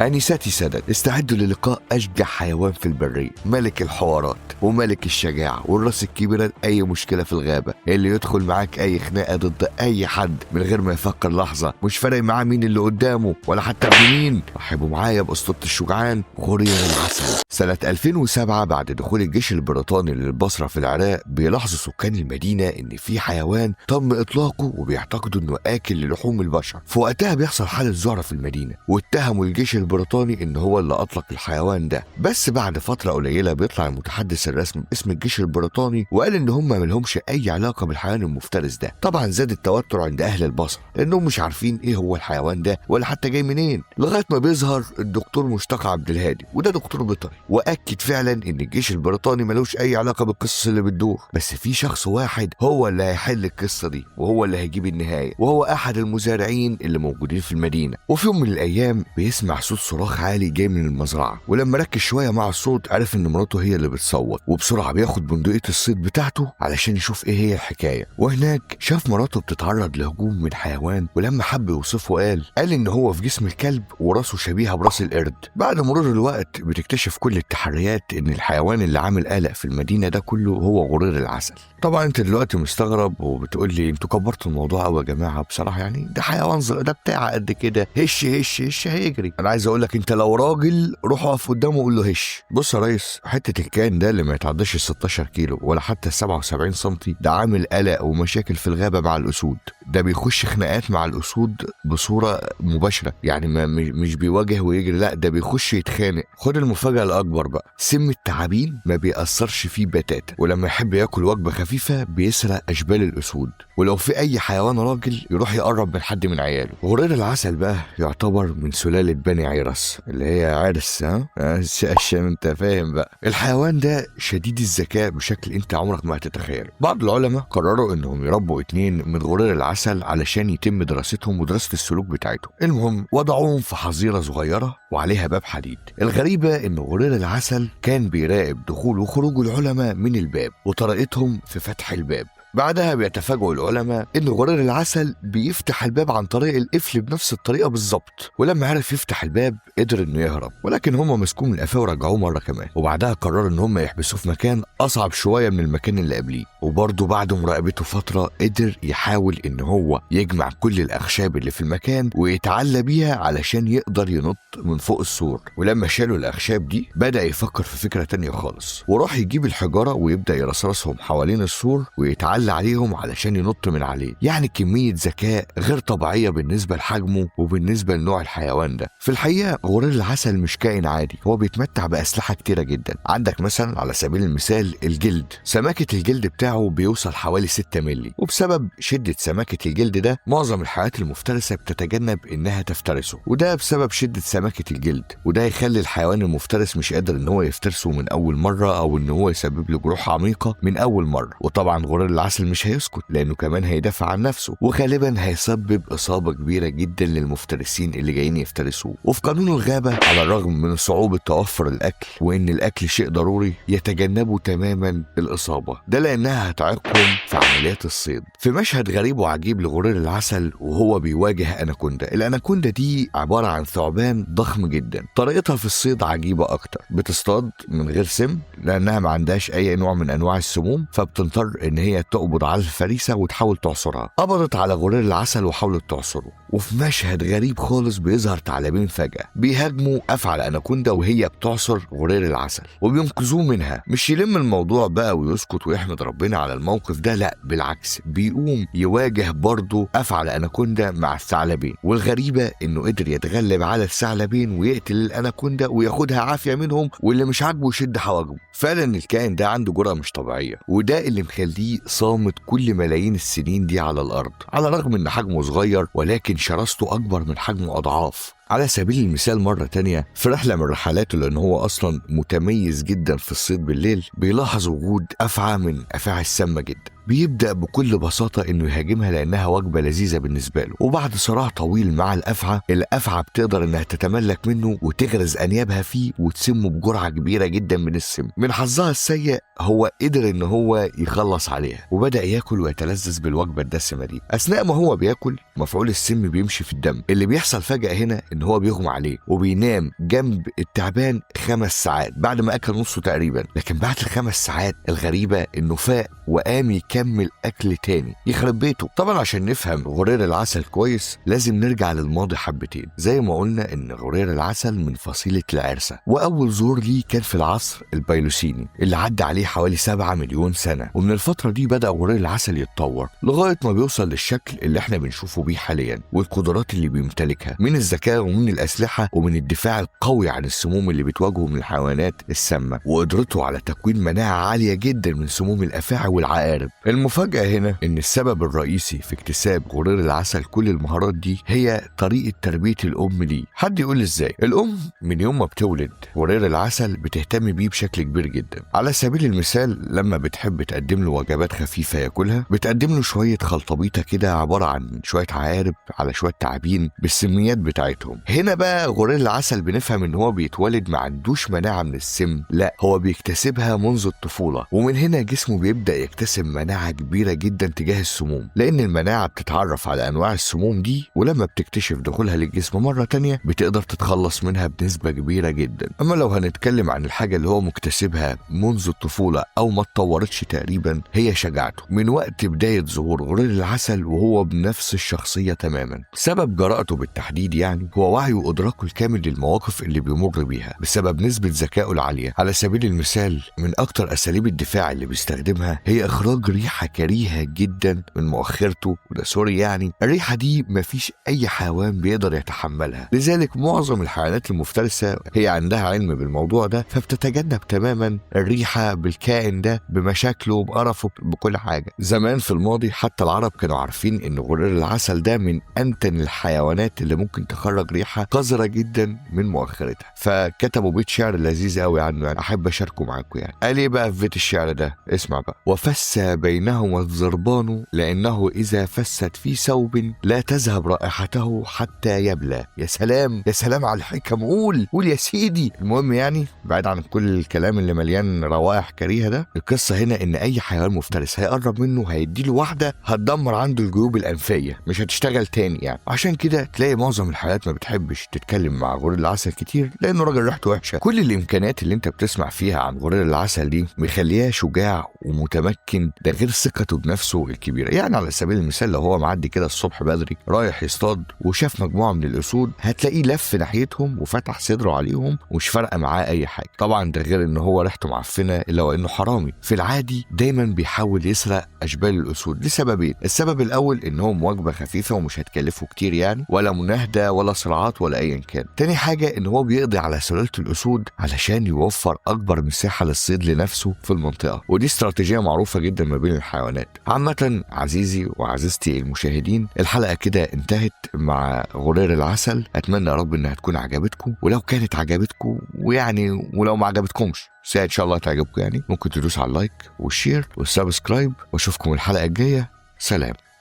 آنستي سادة، استعدوا للقاء أشجع حيوان في البرية، ملك الحوارات وملك الشجاعة والراس الكبيرة لأي مشكلة في الغابة، اللي يدخل معاك أي خناقة ضد أي حد من غير ما يفكر لحظة، مش فارق معاه مين اللي قدامه ولا حتى ابن مين. رحبوا معايا بأسطورة الشجعان غورير العسل. سنة 2007 بعد دخول الجيش البريطاني للبصرة في العراق، بيلاحظوا سكان المدينة إن في حيوان تم إطلاقه وبيعتقدوا إنه آكل للحوم البشر. في وقتها بيحصل حالة ذعر في المدينة، واتهموا الجيش البريطاني إن هو اللي أطلق الحيوان ده. بس بعد فترة قليلة بيطلع المتحدث الرسمي باسم الجيش البريطاني وقال إن هم ملهمش أي علاقة بالحيوان المفترس ده. طبعا زاد التوتر عند أهل البصرة لأنهم مش عارفين إيه هو الحيوان ده ولا حتى جاي منين، لغاية ما بيظهر الدكتور مشتاق عبد الهادي، وده دكتور بيطري، وأكد فعلا إن الجيش البريطاني ملوش أي علاقة بالقصص اللي بتدور، بس في شخص واحد هو اللي هيحل القصة دي وهو اللي هيجيب النهاية، وهو أحد المزارعين اللي موجودين في المدينة. وفي يوم من الأيام بيسمع صوت صراخ عالي جاي من المزرعة، ولما ركز شوية مع الصوت عرف إن مراته هي اللي بتصوت، وبسرعة بياخد بندقية الصيد بتاعته علشان يشوف إيه هي الحكاية. وهناك شاف مراته بتتعرض لهجوم من حيوان، ولما حب يوصفه قال إن هو في جسم الكلب وراسه شبيهة براس القرد. بعد مرور الوقت بتكتشف كل التحريات إن الحيوان اللي عامل قلق في المدينة ده كله هو غورير العسل. طبعا انت دلوقتي مستغرب وبتقول لي انتوا كبرتوا الموضوع قوي يا جماعه، بصراحه يعني ده حيوان ده بتاع قد كده، هش هش هش هيجري. انا عايز اقول لك انت لو راجل روح اقف قدامه وقول له هش. بص يا ريس، حته الكائن ده اللي ما يتعداش ال 16 كيلو ولا حتى 77 سم، ده عامل قلق ومشاكل في الغابه مع الاسود، ده بيخش خناقات مع الاسود بصوره مباشره، يعني مش بيواجه ويجري، لا ده بيخش يتخانق. خد المفاجاه الاكبر بقى، سم التعابين ما بيأثرش فيه بتاتا، ولما يحب ياكل وجبه خفيفه بيسرق اشبال الاسود، ولو في اي حيوان راجل يروح يقرب من حد من عياله. غورير العسل بقى يعتبر من سلاله بني عرس، اللي هي عرس، عشان انت فاهم بقى. الحيوان ده شديد الذكاء بشكل انت عمرك ما هتتخيله. بعض العلماء قرروا انهم يربوا 2 من غورير العسل علشان يتم دراستهم ودراسه السلوك بتاعتهم. المهم وضعوهم في حظيره صغيره وعليها باب حديد. الغريبه ان غورير العسل كان بيراقب دخول وخروج العلماء من الباب وطريقتهم في فتح الباب. بعدها بيتفاجئوا العلماء ان غورير العسل بيفتح الباب عن طريق القفل بنفس الطريقه بالظبط، ولما عرف يفتح الباب قدر انه يهرب، ولكن هم مسكوه من قفاه ورجعوه مره كمان، وبعدها قرروا ان هم يحبسوه في مكان اصعب شويه من المكان اللي قبليه. وبرضه بعد مراقبته فتره قدر يحاول ان هو يجمع كل الاخشاب اللي في المكان ويتعلى بيها علشان يقدر ينط من فوق السور. ولما شالوا الاخشاب دي بدا يفكر في فكره تانية خالص، وراح يجيب الحجاره ويبدا يرصرصهم حوالين السور ويتعلى عليهم علشان ينط من عليه. يعني كميه ذكاء غير طبيعيه بالنسبه لحجمه وبالنسبه لنوع الحيوان ده. في الحقيقه غورير العسل مش كائن عادي، هو بيتمتع باسلحه كتيره جدا. عندك مثلا على سبيل المثال الجلد، سماكه الجلد بتاعه بيوصل حوالي 6 مللي، وبسبب شده سماكه الجلد ده معظم الحيوانات المفترسه بتتجنب انها تفترسه، وده بسبب شده سماكه الجلد، وده يخلي الحيوان المفترس مش قادر ان هو يفترسه من اول مره او ان هو يسبب له جروح عميقه من اول مره. وطبعا غورير العسل مش هيسكت لانه كمان هيدافع عن نفسه، وغالبا هيسبب اصابه كبيره جدا للمفترسين اللي جايين يفترسوه. وفي قانون الغابه على الرغم من صعوبه توفر الاكل وان الاكل شيء ضروري، يتجنبوا تماما الاصابه، ده لانها هتعيقهم في عمليات الصيد. في مشهد غريب وعجيب لغورير العسل وهو بيواجه اناكوندا. الاناكوندا دي عباره عن ثعبان ضخم جدا، طريقتها في الصيد عجيبه اكتر، بتصطاد من غير سم لانها ما عندهاش اي نوع من انواع السموم، فبتضطر ان هي تقبض على الفريسه وتحاول تعصرها. قبضت على غورير العسل وحاولت تعصره، وفي مشهد غريب خالص بيظهر ثعلبين فجاه بيهاجموا افعى اناكوندا وهي بتعصر غورير العسل وبينقذوه منها. مش يلم الموضوع بقى ويسكت ويحمد ربنا على الموقف ده، لا بالعكس بيقوم يواجه برضه افعى اناكوندا مع الثعلبين. والغريبه انه قدر يتغلب على الثعلبين ويقتل الاناكوندا وياخدها عافيه منهم، واللي مش عاجبه يشد حواجبه. فعلا الكائن ده عنده جرأة مش طبيعيه، وده اللي مخليه صامت كل ملايين السنين دي على الارض، على الرغم ان حجمه صغير ولكن شراسته اكبر من حجمه اضعاف. على سبيل المثال مرة تانية في رحلة من رحلاته، لأن هو أصلا متميز جدا في الصيد بالليل، بيلاحظ وجود أفعى من أفاعي السامة جدا بيبدأ بكل بساطة إنه يهاجمها لأنها وجبة لذيذة بالنسبة له، وبعد صراع طويل مع الأفعى بتقدر إنها تتملك منه وتغرز أنيابها فيه وتسمه بجرعة كبيرة جدا من السم. من حظها السيء هو قدر إن هو يخلص عليها وبدأ ياكل ويتلذذ بالوجبة الدسمة دي. أثناء ما هو بياكل مفعول السم بيمشي في الدم. اللي بيحصل فجأة هنا إن هو بيغمى عليه وبينام جنب التعبان 5 ساعات بعد ما أكل نصه تقريبا. لكن بعد ال5 ساعات الغريبة إنه فاق وقام يكمل أكل تاني يخرب بيته. طبعا عشان نفهم غرير العسل كويس لازم نرجع للماضي حبتين. زي ما قلنا إن غرير العسل من فصيلة العرسة، وأول ظهور ليه كان في العصر البيلوسيني اللي عدى عليه حوالي 7 مليون سنة. ومن الفترة دي بدأ غرير العسل يتطور لغاية ما بيوصل للشكل اللي احنا بنشوفه بيه حاليا، والقدرات اللي بيمتلكها من الذكاء ومن الأسلحة ومن الدفاع القوي عن السموم اللي بتواجهه من الحيوانات السامة، وقدرته على تكوين مناعة عالية جدا من سموم الأفاعي والعقارب. المفاجأة هنا إن السبب الرئيسي في اكتساب غرير العسل كل المهارات دي هي طريقة تربية الأم ليه. حد يقول إزاي؟ الأم من يوم ما بتولد غرير العسل بتهتم بيه بشكل كبير جدا. على سبيل المثال لما بتحب تقدم له وجبات خفيفة ياكلها بتقدم له شوية خلطبيطة كده عبارة عن شوية عقارب على شوية تعابين بالسميات بتاعتهم. هنا بقى غرير العسل بنفهم إن هو بيتولد ما عندوش مناعة من السم، لا هو بيكتسبها منذ الطفولة، ومن هنا جسمه بيبدأ يكتسب مناعة كبيرة جدا تجاه السموم، لأن المناعة بتتعرف على أنواع السموم دي ولما بتكتشف دخولها للجسم مرة تانية بتقدر تتخلص منها بنسبة كبيرة جدا. أما لو هنتكلم عن الحاجة اللي هو مكتسبها منذ الطفولة أو ما اتطورتش تقريبا هي شجاعته. من وقت بداية ظهور غرير العسل وهو بنفس الشخصية تماما. سبب جرأته بالتحديد يعني هو وعيه وإدراكه الكامل للمواقف اللي بيمر بيها بسبب نسبة ذكائه العالية. على سبيل المثال من أكتر أساليب الدفاع اللي بيستخدمها هي إخراج ريحة كريهة جدا من مؤخرته، وده سوري يعني الريحة دي مفيش أي حيوان بيقدر يتحملها، لذلك معظم الحيوانات المفترسة هي عندها علم بالموضوع ده فبتتجنب تماما الريحة بالكائن ده بمشاكله بقرفه بكل حاجة. زمان في الماضي حتى العرب كانوا عارفين إن غرير العسل ده من أنتن الحيوانات اللي ممكن تخرج ريحة قذرة جدا من مؤخرتها، فكتبوا بيت شعر لذيذ قوي عنه يعني أحب أشاركه معاكم. يعني قال إيه بقى في بيت الشعر ده؟ اسمع بقى: وفس بينهما الزربان لأنه إذا فست في ثوب لا تذهب رائحته حتى يبلى. يا سلام يا سلام على الحكم، قول يا سيدي. المهم يعني بعيد عن كل الكلام اللي مليان روائح كريهة ده، القصة هنا إن أي حيوان مفترس هيقرب منه هيديله واحدة هتدمر عنده الجيوب الأنفية مش هتشتغل تاني يعني. عشان كده تلاقي معظم الحيوانات ما بتحبش تتكلم مع غرير العسل كتير لأنه راجل ريحته وحشة. كل الإمكانيات اللي أنت بتسمع فيها عن غرير العسل دي مخليها شجاع ومتمكن، ده غير ثقته بنفسه الكبيرة. يعني على سبيل المثال لو هو معدي كده الصبح بدري رايح يصطاد وشاف مجموعة من الأسود هتلاقيه لف ناحيتهم وفتح صدره عليهم ومش فارقة معاه أي حاجة. طبعا ده غير إن هو ريحته معفنة إلا وإنه حرامي. في العادي دايما بيحاول يسرق أشبال الأسود لسببين: السبب الأول إنهم وجبة خفيفة ومش هتكلفه كتير يعني، ولا مناهدة ولا صراعات ولا أيا كان. تاني حاجة إن هو بيقضي على سلالة الأسود علشان يوفر أكبر مساحة للصيد لنفسه في المنطقة، ودي استراتيجية معروفة جدا ما بين الحيوانات. عامة عزيزي وعزيزتي المشاهدين الحلقة كده انتهت مع غرير العسل. أتمنى يا رب إنها تكون عجبتكم، ولو كانت عجبتكم ويعني ولو ما عجبتكمش إن شاء الله تعجبكم يعني ممكن تدوس على اللايك والشير والسبسكرايب، واشوفكم الحلقة الجاية. سلام.